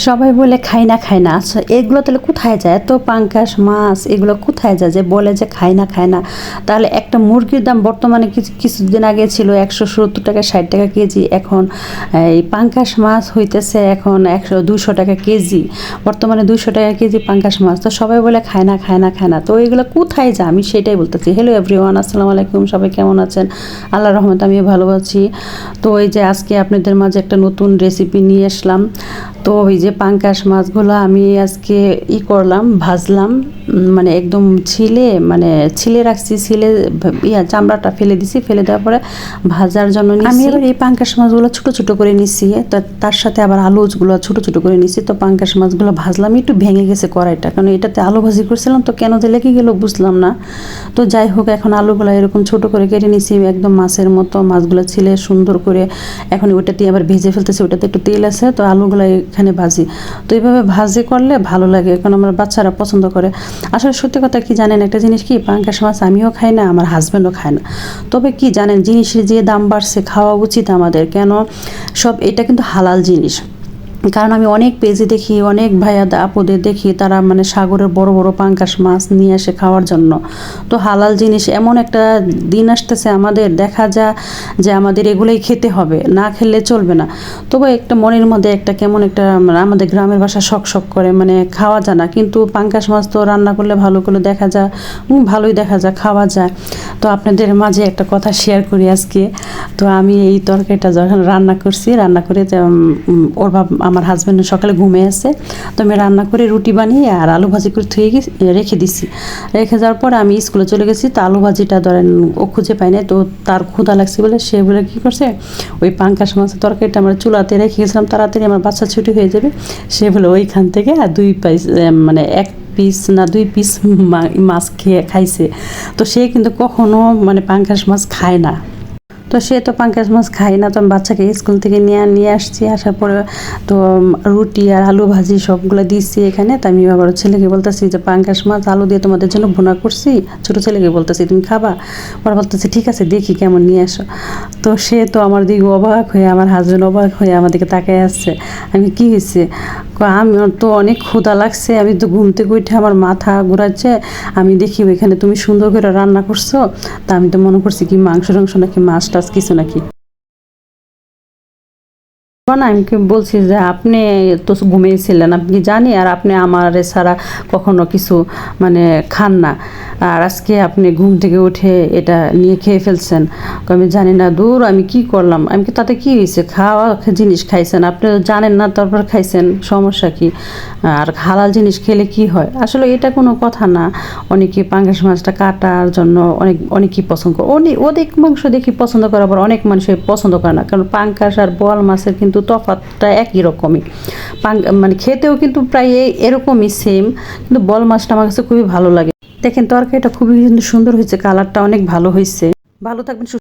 সবাই বলে খাই না। আচ্ছা এগুলো তাহলে কোথায় যায়? এত পাঙ্গাস মাছ এগুলো কোথায় যায় যে বলে যে খাই না? তাহলে একটা মুরগির দাম বর্তমানে কিছুদিন আগে ছিল 170 টাকা 60 টাকা কেজি, এখন এই পাঙ্গাস মাছ হইতেছে এখন 200 টাকা কেজি। বর্তমানে 200 টাকা কেজি পাঙ্গাস মাছ। তো সবাই বলে খায় না। তো এগুলো কোথায় যায় আমি সেটাই বলতেছি। হ্যালো এভরিওয়ান, আসসালামু আলাইকুম, সবাই কেমন আছেন? আল্লাহর রহমতে আমি ভালো আছি। তো এই যে আজকে আপনাদের মাঝে একটা নতুন রেসিপি নিয়ে আসলাম। তো ওই যে পাঙ্গাস মাছগুলো আমি আজকে করলাম, ভাজলাম, মানে একদম ছিলে রাখছি, চামড়াটা ফেলে দিছি, ফেলে দেওয়ার পরে ভাজার জন্য আমি এবার এই পাঙ্গাস মাছগুলো ছোটো ছোটো করে নিচ্ছি। তার সাথে আবার আলুগুলো ছোটো ছোটো করে নিচ্ছি। তো পাঙ্গাস মাছগুলো ভাজলাম, একটু ভেঙে গেছে কড়াইটা, কারণ এটাতে আলু ভাজি করছিলাম, তো কেন যে লেগে গেলো বুঝলাম না। তো যাই হোক, এখন আলুগুলো এরকম ছোটো করে কেটে নিচ্ছি, একদম মাছের মতো মাছগুলো ছিলে সুন্দর করে। এখন ওইটাতে আবার ভেজে ফেলতেছি, ওইটাতে একটু তেল আছে, তো আলুগুলো এখানে ভাজি। তো এইভাবে ভাজি করলে ভালো লাগে, কারণ আমার বাচ্চারা পছন্দ করে। আসলে সত্যি কথা কি জানেন, একটা জিনিস কি, পাঙ্গাস মাছ আমিও খাই না, আমার হাজব্যান্ডও খায় না। তবে কি জানেন, জিনিসের যে দাম বাড়ছে, খাওয়া উচিত আমাদের। কেন সব এটা কিন্তু হালাল জিনিস। কারণ আমি অনেক পেজে দেখি, অনেক ভাইয়া আপুদের দেখি, তারা মানে সাগরের বড় বড় পাঙ্গাস মাছ নিয়ে আসে খাওয়ার জন্য। তো হালাল জিনিস, এমন একটা দিন আসতেছে আমাদের, দেখা যায় যে আমাদের এগুলোই খেতে হবে, না খেলে চলবে না। তবে একটা মনের মধ্যে একটা কেমন একটা, আমাদের গ্রামের ভাষা শক করে, মানে খাওয়া যায় না। কিন্তু পাঙ্গাস মাছ তো রান্না করলে ভালো করে দেখা যায়, ভালোই দেখা যায়, খাওয়া যায়। তো আপনাদের মাঝে একটা কথা শেয়ার করি আজকে। তো আমি এই তরকারিটা যখন রান্না করে ওর আমার হাজব্যান্ড সকালে ঘুমিয়ে আছে, তো আমি রান্না করে রুটি বানিয়ে আর আলু ভাজি করে রেখে দিছি। রেখে যাওয়ার পর আমি স্কুলে চলে গেছি। তো আলু ভাজিটা ধরেন ও খুঁজে পাই না, তো তার ক্ষুধা লাগছে বলে সে বলে কী করছে, ওই পাঙ্গাস মাছের তরকারিটা আমরা চুলাতে রেখে গেছিলাম, তাড়াতাড়ি আমার বাচ্চা ছুটি হয়ে যাবে, সে বলে ওইখান থেকে আর 2 পিস, মানে 1 পিস না 2 পিস মাছ খাইছে। তো সে কিন্তু কখনো মানে পাঙ্গাস মাছ খায় না। তো সে তো পাঙ্গাস মাছ খাই না। তো আমি বাচ্চাকে স্কুল থেকে নিয়ে আসছি, আসার পরে তো রুটি আর আলু ভাজি সবগুলো দিচ্ছি এখানে। তো আমি আবার ছেলেকে বলতেছি যে পাঙ্গাস মাছ আলু দিয়ে তোমাদের জন্য ভুনা করছি, ছোটো ছেলেকে বলতেছি তুমি খাবা? পরে বলতেছে ঠিক আছে দেখি কেমন, নিয়ে আসো। তো সে তো আমার দিকে অবাক হয়ে, আমার হাজব্যান্ড অবাক হয়ে আমার দিকে তাকায় আসছে। আমি কি হয়েছে? আমি তো অনেক ক্ষুধা লাগছে, আমি তো ঘুম থেকে উঠে আমার মাথা ঘোরাচ্ছে, আমি দেখি ওইখানে তুমি সুন্দর করে রান্না করছো। তা আমি তো মনে করছি কি মাংস নাকি মাছ টাছ কিছু নাকি। না আমি বলছি যে আপনি তো ঘুমিয়েছিলেন, আপনি জানি, আর আপনি আমার ছাড়া কখনো কিছু মানে খান না, আর আজকে আপনি ঘুম থেকে উঠে এটা নিয়ে খেয়ে ফেলছেন। আমি জানি না, দূর আমি কি করলাম, আমি কি তাতে কি হয়েছে, খাওয়া জিনিস খাইছেন, আপনি জানেন না তারপর খাইছেন, সমস্যা কি? আর হালাল জিনিস খেলে কি হয়? আসলে এটা কোনো কথা না। অনেকে পাঙ্গাস মাছটা কাটার জন্য অনেকেই পছন্দ করে, অনেক মাংস দেখি পছন্দ করে, আবার অনেক মানুষই পছন্দ করে না। কারণ পাঙ্গাস আর বোয়াল মাছের কিন্তু তফাৎটা একই রকমই, মানে খেতেও কিন্তু প্রায় এরকমই সেম। কিন্তু বোয়াল মাছটা আমার কাছে খুবই ভালো লাগে। দেখেন তরকারিটা খুবই সুন্দর হয়েছে, কালারটা অনেক ভালো হয়েছে। ভালো থাকবেন।